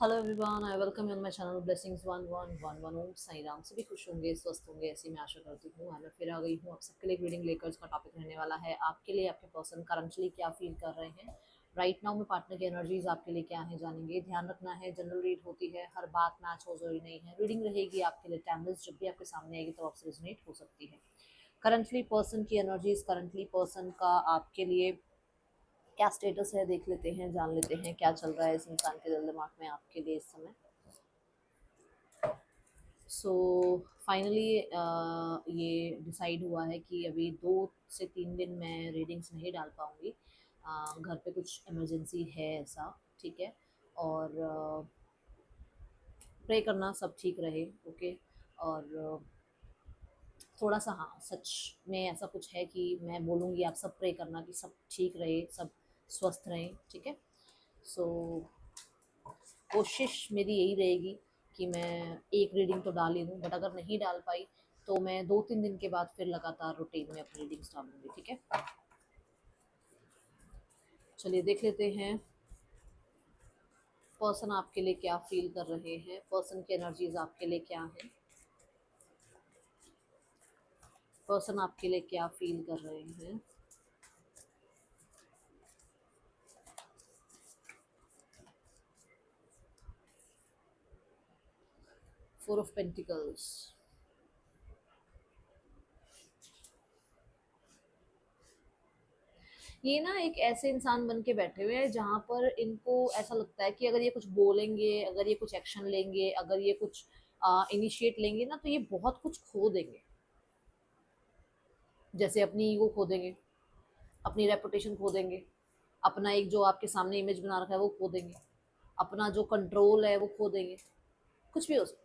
Hello everyone, I welcome you on my channel blessings 1111 ओम साई राम। सभी खुश होंगे, स्वस्थ होंगे, ऐसी मैं आशा करती हूँ। आज मैं फिर आ गई हूँ आप सबके लिए एक रीडिंग लेकर। इसका टॉपिक रहने वाला है आपके लिए आपके पर्सन करंटली क्या फील कर रहे हैं राइट नाउ में। पार्टनर की एनर्जीज आपके लिए क्या है जानेंगे। ध्यान रखना है, जनरल रीड होती है, हर बात मैच हो जरूरी नहीं है। रीडिंग रहेगी आपके लिए टाइमलेस, जब भी आपके सामने आएगी तो आपसे रेजोनेट हो सकती है। करंटली पर्सन की एनर्जीज, करंटली पर्सन का आपके लिए क्या स्टेटस है देख लेते हैं, जान लेते हैं क्या चल रहा है इस इंसान के दिल दिमाग में आपके लिए इस समय। सो फाइनली ये डिसाइड हुआ है कि अभी 2 से 3 दिन मैं रीडिंग्स नहीं डाल पाऊँगी। घर पे कुछ इमरजेंसी है ऐसा, ठीक है। और प्रे करना सब ठीक रहे, ओके। और थोड़ा सा हाँ, सच में ऐसा कुछ है कि मैं बोलूँगी आप सब प्रे करना कि सब ठीक रहे, सब स्वस्थ रहें, ठीक है। सो कोशिश मेरी यही रहेगी कि मैं एक रीडिंग तो डाल ही दूँ, बट अगर नहीं डाल पाई तो मैं 2-3 दिन के बाद फिर लगातार रूटीन में अपनी रीडिंग्स डालूंगी, ठीक है। चलिए देख लेते हैं पर्सन आपके लिए क्या फील कर रहे हैं, पर्सन की एनर्जीज आपके लिए क्या है, पर्सन आपके लिए क्या फील कर रहे हैं। Four of pentacles. ये ना एक ऐसे इंसान बन के बैठे हुए हैं जहाँ पर इनको ऐसा लगता है कि अगर ये कुछ बोलेंगे, अगर ये कुछ एक्शन लेंगे, अगर ये कुछ इनिशिएट लेंगे ना, तो ये बहुत कुछ खो देंगे। जैसे अपनी ईगो खो देंगे, अपनी रेपुटेशन खो देंगे, अपना एक जो आपके सामने इमेज बना रखा है वो खो देंगे, अपना जो कंट्रोल है वो खो देंगे। कुछ भी हो सकता है,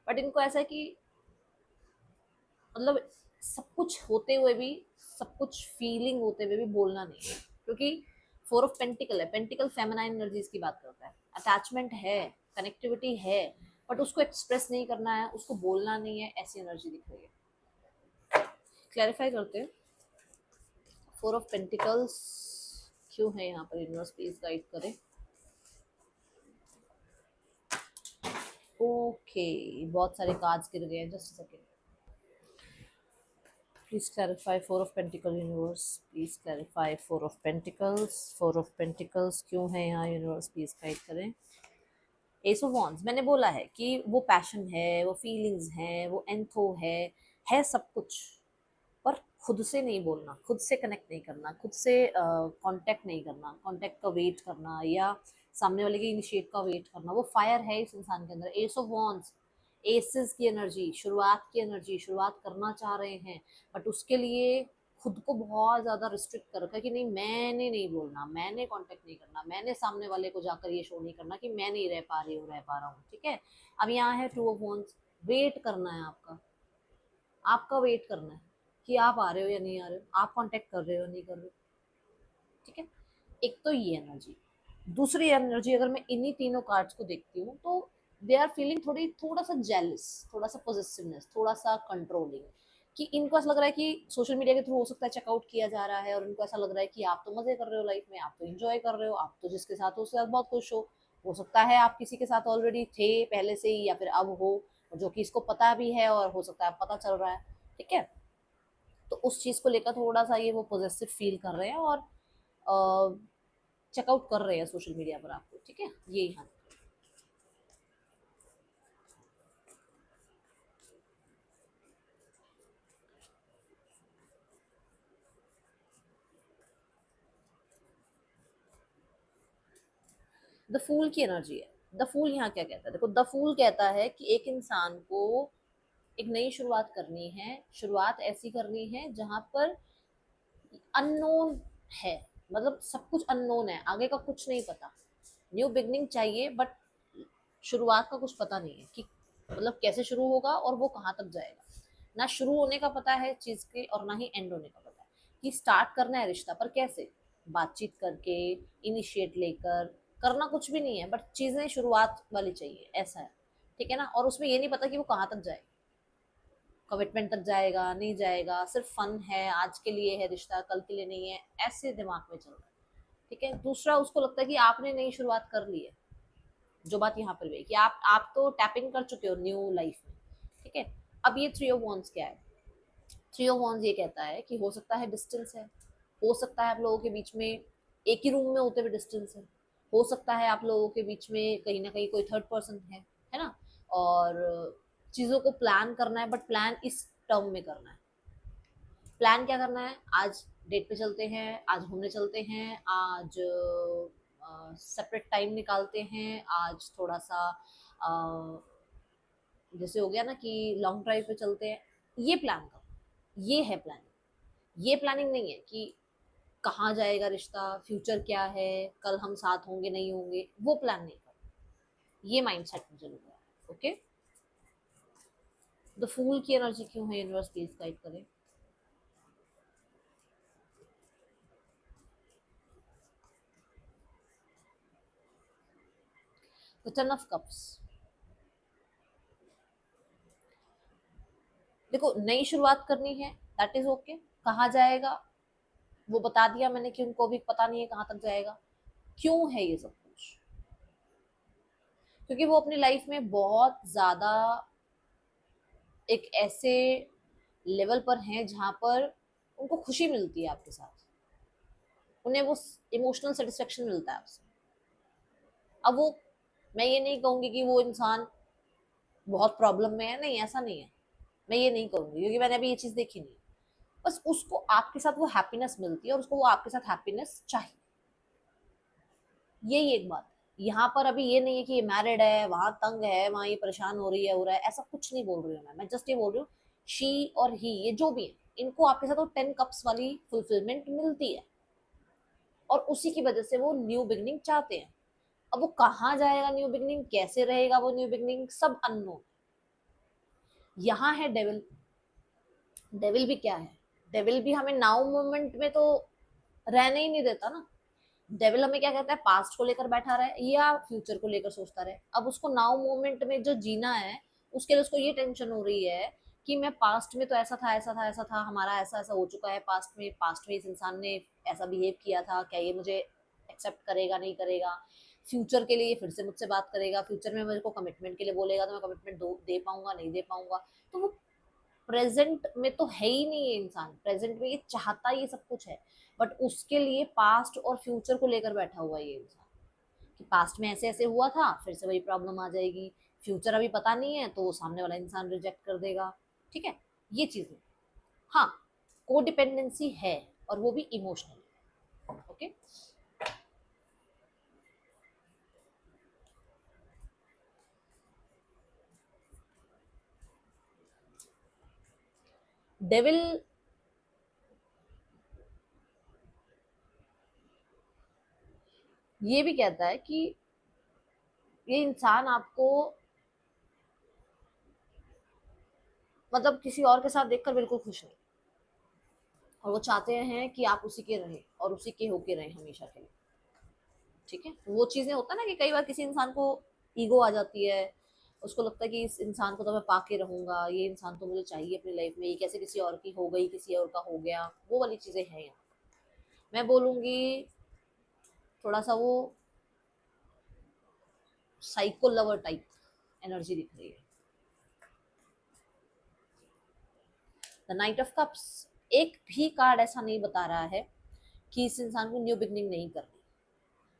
बट इनको ऐसा है कि मतलब सब कुछ होते हुए भी, सब कुछ फीलिंग होते हुए भी बोलना नहीं है। क्योंकि फोर ऑफ पेंटिकल है, पेंटिकल फेमिनाइन एनर्जीज की बात करता है। अटैचमेंट है, कनेक्टिविटी है, बट उसको एक्सप्रेस नहीं करना है, उसको बोलना नहीं है, ऐसी एनर्जी दिख रही है। क्लैरिफाई करते हैं, फोर ऑफ पेंटिकल्स क्यों है यहाँ पर, यूनिवर्स प्लीज गाइड करें। ओके, बहुत सारे कार्ड्स गिर गए हैं, just second. Please clarify four of pentacle universe, please clarify four of pentacles. Four of pentacles क्यों है यहाँ, यूनिवर्स प्लीज गाइड करें। एस ऑफ वॉन्ड्स, मैंने बोला है कि वो पैशन है, वो फीलिंग्स हैं, वो एंथो है सब कुछ। पर खुद से नहीं बोलना, खुद से कनेक्ट नहीं करना, खुद से कांटेक्ट नहीं करना, कांटेक्ट का वेट करना या सामने वाले के इनिशिएट का वेट करना, वो फायर है इस इंसान के अंदर। एस ऑफ वॉन्ड्स, एसेस की एनर्जी, शुरुआत की एनर्जी, शुरुआत करना चाह रहे हैं, बट उसके लिए खुद को बहुत ज्यादा रिस्ट्रिक्ट कर रखा है कि नहीं, मैंने नहीं बोलना, मैंने कांटेक्ट नहीं करना, मैंने सामने वाले को जाकर ये शो नहीं करना कि मैं नहीं रह पा रही हूँ, रह पा रहा हूँ, ठीक है। अब यहाँ है टू ऑफ वॉन्ड्स, वेट करना है आपका, आपका वेट करना है कि आप आ रहे हो या नहीं आ रहे हो, आप कांटेक्ट कर रहे हो या नहीं कर रहे हो, ठीक है। एक तो ये एनर्जी। दूसरी एनर्जी, अगर मैं इन्हीं तीनों कार्ड्स को देखती हूँ तो दे आर फीलिंग थोड़ा सा जेलस, थोड़ा सा पॉजिटिवनेस, थोड़ा सा कंट्रोलिंग। कि इनको ऐसा लग रहा है कि सोशल मीडिया के थ्रू हो सकता है चेकआउट किया जा रहा है, और इनको ऐसा लग रहा है कि आप तो मजे कर रहे हो लाइफ में, आप तो एंजॉय कर रहे हो, आप तो जिसके साथ हो उसके साथ बहुत खुश हो सकता है आप किसी के साथ ऑलरेडी थे पहले से ही, या फिर अब हो, जो कि इसको पता भी है, और हो सकता है पता चल रहा है, ठीक है। तो उस चीज को लेकर थोड़ा सा ये वो पॉजिटिव फील कर रहे हैं, और चेकआउट कर रहे हैं सोशल मीडिया पर आपको, ठीक है। ये यहाँ द फूल की एनर्जी है। द फूल यहाँ क्या कहता है, देखो द फूल कहता है कि एक इंसान को एक नई शुरुआत करनी है। शुरुआत ऐसी करनी है जहां पर अननोन है, मतलब सब कुछ अननोन है, आगे का कुछ नहीं पता। न्यू बिगनिंग चाहिए, बट शुरुआत का कुछ पता नहीं है कि मतलब कैसे शुरू होगा और वो कहाँ तक जाएगा। ना शुरू होने का पता है चीज के, और ना ही एंड होने का पता है कि स्टार्ट करना है रिश्ता, पर कैसे, बातचीत करके, इनिशिएट लेकर, करना कुछ भी नहीं है, बट चीजें शुरुआत वाली चाहिए, ऐसा है, ठीक है ना। और उसमें ये नहीं पता कि वो कहाँ तक जाएगा, कमिटमेंट तक जाएगा नहीं जाएगा, सिर्फ फन है, आज के लिए है रिश्ता, कल के लिए नहीं है, ऐसे दिमाग में चल रहा है, ठीक है। दूसरा, उसको लगता है कि आपने नई शुरुआत कर ली है, जो बात यहाँ पर भी है कि आप तो टैपिंग कर चुके हो न्यू लाइफ में, ठीक है। अब ये थ्री ऑफ वॉन्ड्स क्या है? थ्री ऑफ वॉन्ड्स ये कहता है कि हो सकता है डिस्टेंस है, हो सकता है आप लोगों के बीच में एक ही रूम में होते हुए डिस्टेंस है, हो सकता है आप लोगों के बीच में कहीं ना कहीं कोई थर्ड पर्सन है ना। और चीज़ों को प्लान करना है, बट प्लान इस टर्म में करना है। प्लान क्या करना है? आज डेट पे चलते हैं, आज घूमने चलते हैं, आज सेपरेट टाइम निकालते हैं, आज थोड़ा सा जैसे हो गया ना कि लॉन्ग ड्राइव पे चलते हैं। ये प्लान करो, ये है प्लानिंग। ये प्लानिंग नहीं है कि कहाँ जाएगा रिश्ता, फ्यूचर क्या है, कल हम साथ होंगे नहीं होंगे, वो प्लान नहीं करो। ये माइंडसेट मुझे लग रहा है। ओके, द फूल की एनर्जी क्यों है? यूनिवर्स प्लीज गाइड करें। The ten of cups. देखो, नई शुरुआत करनी है, दैट इज ओके। कहाँ जाएगा वो बता दिया मैंने कि उनको भी पता नहीं है कहाँ तक जाएगा। क्यों है ये सब कुछ? क्योंकि वो अपनी लाइफ में बहुत ज्यादा एक ऐसे लेवल पर हैं जहां पर उनको खुशी मिलती है आपके साथ, उन्हें वो इमोशनल सेटिस्फेक्शन मिलता है आपसे। अब वो, मैं ये नहीं कहूंगी कि वो इंसान बहुत प्रॉब्लम में है, नहीं ऐसा नहीं है, मैं ये नहीं कहूंगी क्योंकि मैंने अभी ये चीज देखी नहीं। बस उसको आपके साथ वो हैप्पीनेस मिलती है और उसको वो आपके साथ हैप्पीनेस चाहिए, यही एक बात है। यहाँ पर अभी ये नहीं है कि ये मैरिड है, वहां तंग है, वहां ये परेशान हो रही है, हो रहा है, ऐसा कुछ नहीं बोल रही हूँ मैं जस्ट ये बोल रही हूँ शी और ही, ये जो भी है, इनको आपके साथ वो 10 कप्स वाली फुलफिलमेंट मिलती है और उसी की वजह से वो न्यू बिगनिंग चाहते हैं। अब वो कहाँ जाएगा न्यू बिगनिंग, कैसे रहेगा वो न्यू बिगनिंग, सब अननोन। यहाँ है डेविल। डेविल भी क्या है? डेविल भी हमें नाउ मोमेंट में तो रहने ही नहीं देता ना। डेविल हमें क्या कहता है? पास्ट को लेकर बैठा रहे या फ्यूचर को लेकर सोचता रहे। अब उसको नाउ मोमेंट में जो जीना है, उसके लिए उसको ये टेंशन हो रही है कि मैं पास्ट में तो ऐसा था, ऐसा था, ऐसा था, हमारा ऐसा ऐसा हो चुका है पास्ट में इस इंसान ने ऐसा बिहेव किया था, क्या ये मुझे एक्सेप्ट करेगा नहीं करेगा, फ्यूचर के लिए फिर से मुझसे बात करेगा, फ्यूचर में मेरे को कमिटमेंट के लिए बोलेगा तो मैं कमिटमेंट दे पाऊंगा नहीं दे पाऊंगा। तो वो प्रेजेंट में तो है ही नहीं है इंसान, प्रेजेंट में ये चाहता ये सब कुछ है, बट उसके लिए पास्ट और फ्यूचर को लेकर बैठा हुआ है ये इंसान कि पास्ट में ऐसे ऐसे हुआ था, फिर से वही प्रॉब्लम आ जाएगी, फ्यूचर अभी पता नहीं है तो वो सामने वाला इंसान रिजेक्ट कर देगा। ठीक है, ये चीजें, हाँ, कोडिपेंडेंसी है और वो भी इमोशनल। ओके, डेविल ये भी कहता है कि ये इंसान आपको मतलब किसी और के साथ देखकर बिल्कुल खुश नहीं, और वो चाहते हैं कि आप उसी के रहें और उसी के होके रहें हमेशा के लिए। ठीक है, वो चीजें होता है ना कि कई बार किसी इंसान को ईगो आ जाती है, उसको लगता है कि इस इंसान को तो मैं पाके रहूंगा, ये इंसान तो मुझे चाहिए अपनी लाइफ में, ये कैसे किसी और की हो गई, किसी और का हो गया, वो वाली चीजें हैं यहाँ। मैं बोलूंगी थोड़ा सा वो साइको लवर टाइप एनर्जी दिख रही है। द नाइट ऑफ कप्स, एक भी कार्ड ऐसा नहीं बता रहा है कि इस इंसान को न्यू बिगनिंग नहीं करनी।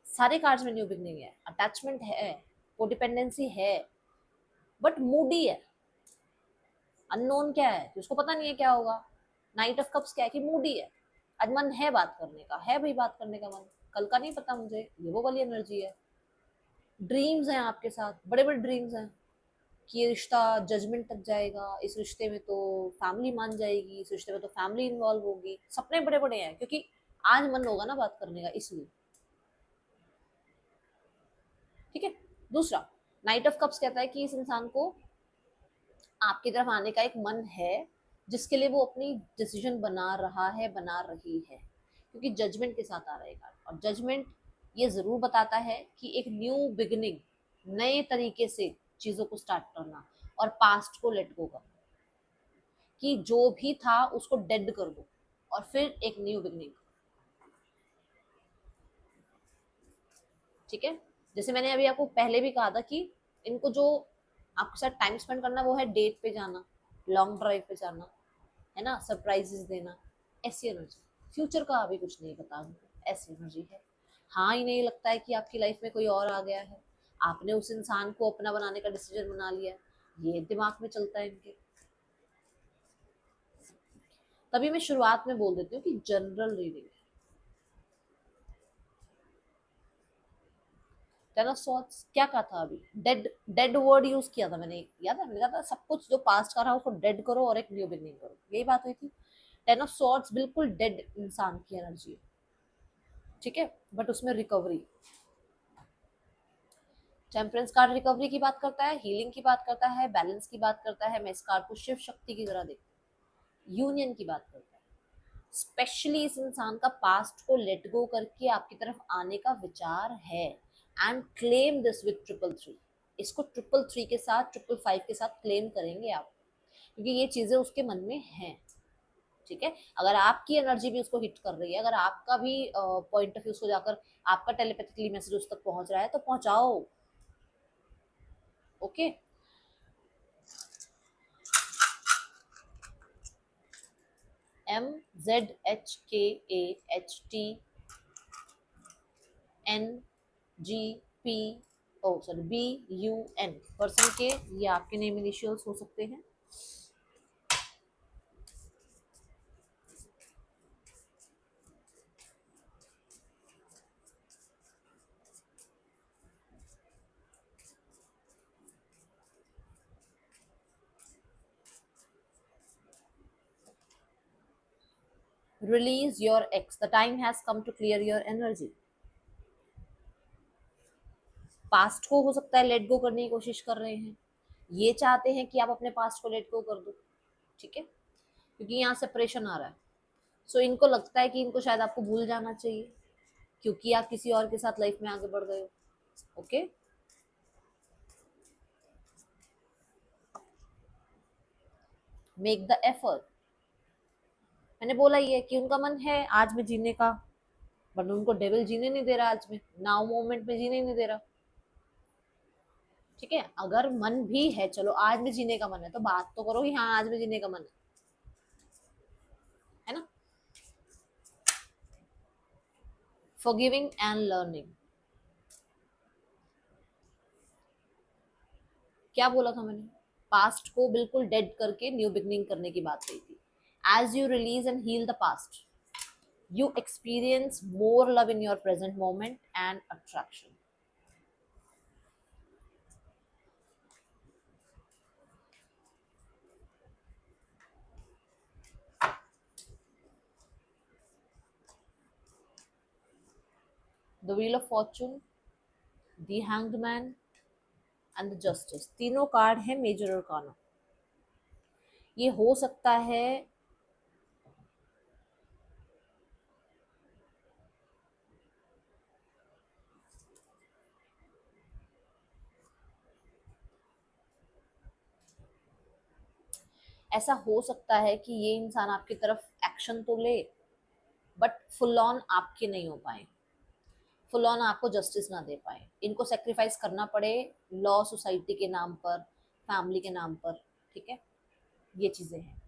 सारे कार्ड्स में न्यू बिगनिंग है, अटैचमेंट है, कोडिपेंडेंसी है, बट मूडी है। अननोन क्या है कि उसको पता नहीं है क्या होगा। नाइट ऑफ कप्स क्या है कि मूडी है, आज मन है बात करने का, है भाई बात करने का मन, कल का नहीं पता मुझे, ये वो वाली एनर्जी है। ड्रीम्स हैं आपके साथ, बड़े बड़े ड्रीम्स हैं कि ये रिश्ता जजमेंट तक जाएगा, इस रिश्ते में तो फैमिली मान जाएगी, इस रिश्ते में तो फैमिली इन्वॉल्व होगी, सपने बड़े बड़े हैं क्योंकि आज मन होगा ना बात करने का, इसलिए। ठीक है, दूसरा, नाइट ऑफ कप्स कहता है कि इस इंसान को आपकी तरफ आने का एक मन है, जिसके लिए वो अपनी डिसीजन बना रहा है, बना रही है, क्योंकि जजमेंट के साथ आ रहेगा। और जजमेंट ये जरूर बताता है कि एक न्यू बिगिनिंग, नए तरीके से चीजों को स्टार्ट करना और पास्ट को लेट गो करना, कि जो भी था उसको डेड कर दो और फिर एक न्यू बिगिनिंग। ठीक है, जैसे मैंने अभी आपको पहले भी कहा था कि इनको जो आपके साथ टाइम स्पेंड करना वो है डेट पे जाना, लॉन्ग ड्राइव पे जाना, है ना, सरप्राइजेस देना, ऐसी एनर्जी। फ्यूचर का अभी कुछ नहीं पता उनको, ऐसी एनर्जी है। हाँ, इन्हें लगता है कि आपकी लाइफ में कोई और आ गया है, आपने उस इंसान को अपना बनाने का डिसीजन बना लिया है, ये दिमाग में चलता है इनके। तभी मैं शुरुआत में बोल देती हूँ कि जनरल रीडिंग है। टेन ऑफ सॉर्ड्स क्या कहा था अभी, डेड, डेड वर्ड यूज किया था मैंने, याद है, मैंने कहा था सब कुछ जो पास्ट का रहा उसको डेड करो और एक न्यू बिगनिंग करो, यही बात हुई थी। टेन ऑफ सॉर्ड्स बिल्कुल डेड इंसान की एनर्जी है, ठीक है, बट उसमें रिकवरी। टेम्परेंस कार्ड रिकवरी की बात करता है, हीलिंग की बात करता है, बैलेंस की बात करता है। मैं इस कार्ड को शिव शक्ति की तरह देखती हूँ, यूनियन की बात करता है। स्पेशली इस इंसान का पास्ट को लेट गो करके आपकी तरफ आने का विचार है, and claim this with triple three. इसको ट्रिपल थ्री के साथ, ट्रिपल फाइव के साथ क्लेम करेंगे आप, क्योंकि ये चीजें उसके मन में हैं, ठीक है। अगर आपकी एनर्जी भी उसको हिट कर रही है, अगर आपका भी पॉइंट ऑफ व्यू उसको जाकर, आपका टेलीपैथिकली मैसेज उस तक पहुंच रहा है, तो पहुंचाओ, ओके। MZHKAHTNGPBUN पर्सन के, ये आपके नेम इनिशियल्स हो सकते हैं। Release your ex. The time has come to clear your energy. Past को हो सकता है लेट गो करने की कोशिश कर रहे हैं, ये चाहते हैं कि आप अपने पास्ट को लेट गो कर दो, ठीक है, क्योंकि यहाँ सेपरेशन आ रहा है। सो इनको लगता है कि इनको शायद आपको भूल जाना चाहिए, क्योंकि आप किसी और के साथ लाइफ में आगे बढ़ गए हो, ओके। Make the effort. मैंने बोला ये कि उनका मन है आज में जीने का, बट उनको डेविल जीने नहीं दे रहा, आज में नाउ मोमेंट में जीने नहीं दे रहा, ठीक है। अगर मन भी है, चलो आज में जीने का मन है, तो बात तो करो कि हाँ आज में जीने का मन है ना। फॉरगिविंग एंड लर्निंग, क्या बोला था मैंने, पास्ट को बिल्कुल डेड करके न्यू बिगनिंग करने की बात कही थी। As you release and heal the past, you experience more love in your present moment and attraction. The wheel of fortune, the hanged man and the justice, तीनों card है major आर्काना। ये हो सकता है ऐसा हो सकता है कि ये इंसान आपकी तरफ एक्शन तो ले, बट फुल ऑन आपके नहीं हो पाए, फुल ऑन आपको जस्टिस ना दे पाए, इनको सेक्रीफाइस करना पड़े लॉ, सोसाइटी के नाम पर, फैमिली के नाम पर, ठीक है, ये चीजें हैं।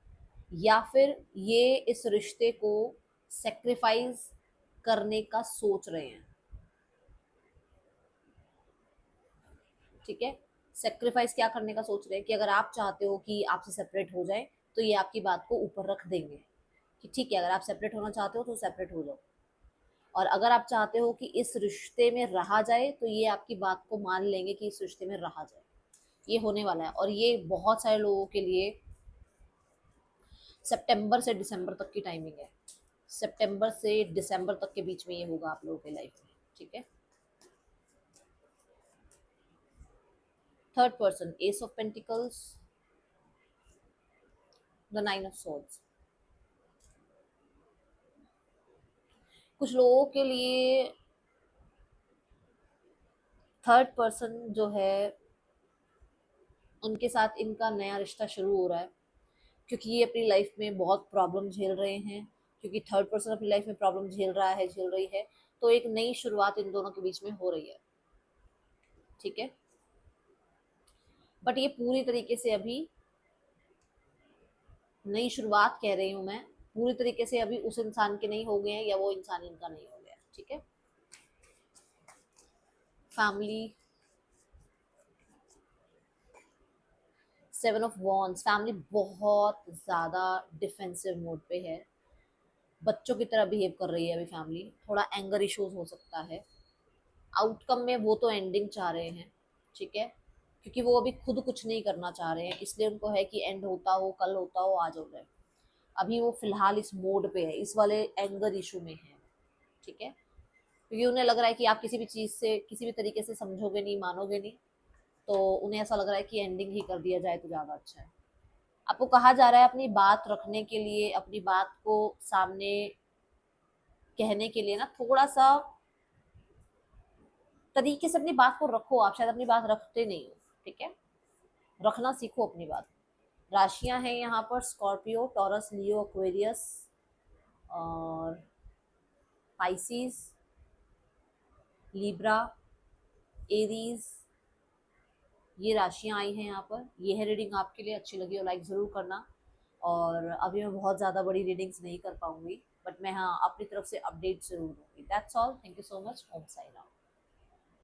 या फिर ये इस रिश्ते को सेक्रीफाइस करने का सोच रहे हैं, ठीक है। सेक्रीफाइस क्या करने का सोच रहे हैं कि अगर आप चाहते हो कि आपसे सेपरेट हो जाए, तो ये आपकी बात को ऊपर रख देंगे कि ठीक है, अगर आप सेपरेट होना चाहते हो तो सेपरेट हो जाओ, और अगर आप चाहते हो कि इस रिश्ते में रहा जाए, तो ये आपकी बात को मान लेंगे कि इस रिश्ते में रहा जाए। ये होने वाला है, और ये बहुत सारे लोगों के लिए सितंबर से दिसंबर तक की टाइमिंग है, सितंबर से दिसंबर तक के बीच में ये होगा आप लोगों के लाइफ में, ठीक है। Third person, S of pentacles, the nine of swords. कुछ लोगों के लिए थर्ड पर्सन जो है, उनके साथ इनका नया रिश्ता शुरू हो रहा है, क्योंकि ये अपनी लाइफ में बहुत प्रॉब्लम झेल रहे हैं, क्योंकि थर्ड पर्सन अपनी लाइफ में प्रॉब्लम झेल रहा है, झेल रही है, तो एक नई शुरुआत इन दोनों के बीच में हो रही है। ठीक है, बट ये पूरी तरीके से अभी नई शुरुआत कह रही हूँ मैं, पूरी तरीके से अभी उस इंसान के नहीं हो गए हैं या वो इंसान इनका नहीं हो गया, ठीक है। फैमिली, 7 ऑफ वॉन्ड्स, फैमिली बहुत ज़्यादा डिफेंसिव मोड पे है, बच्चों की तरह बिहेव कर रही है अभी फैमिली, थोड़ा एंगर इश्यूज हो सकता है। आउटकम में वो तो एंडिंग चाह रहे हैं, ठीक है, क्योंकि वो अभी खुद कुछ नहीं करना चाह रहे हैं, इसलिए उनको है कि एंड होता हो, कल होता हो, आज हो जाए। अभी वो फिलहाल इस मोड पे है, इस वाले एंगर इशू में है, ठीक है, क्योंकि उन्हें लग रहा है कि आप किसी भी चीज़ से किसी भी तरीके से समझोगे नहीं, मानोगे नहीं, तो उन्हें ऐसा लग रहा है कि एंडिंग ही कर दिया जाए तो ज़्यादा अच्छा है। आपको कहा जा रहा है अपनी बात रखने के लिए, अपनी बात को सामने कहने के लिए ना थोड़ा सा तरीके से अपनी बात को रखो, आप शायद अपनी बात रखते नहीं हो, ठीक है, रखना सीखो अपनी बात। राशियां हैं यहाँ पर स्कॉर्पियो, टॉरस, लियो, एक्वेरियस और पाइसिस, लिब्रा, एरीज, ये राशियां आई हैं यहाँ पर। ये है रीडिंग, आपके लिए अच्छी लगी हो लाइक ज़रूर करना। और अभी मैं बहुत ज़्यादा बड़ी रीडिंग्स नहीं कर पाऊंगी, बट मैं हाँ अपनी तरफ से अपडेट ज़रूर दूंगी। That's all, thank you so much, Om Sai Ram.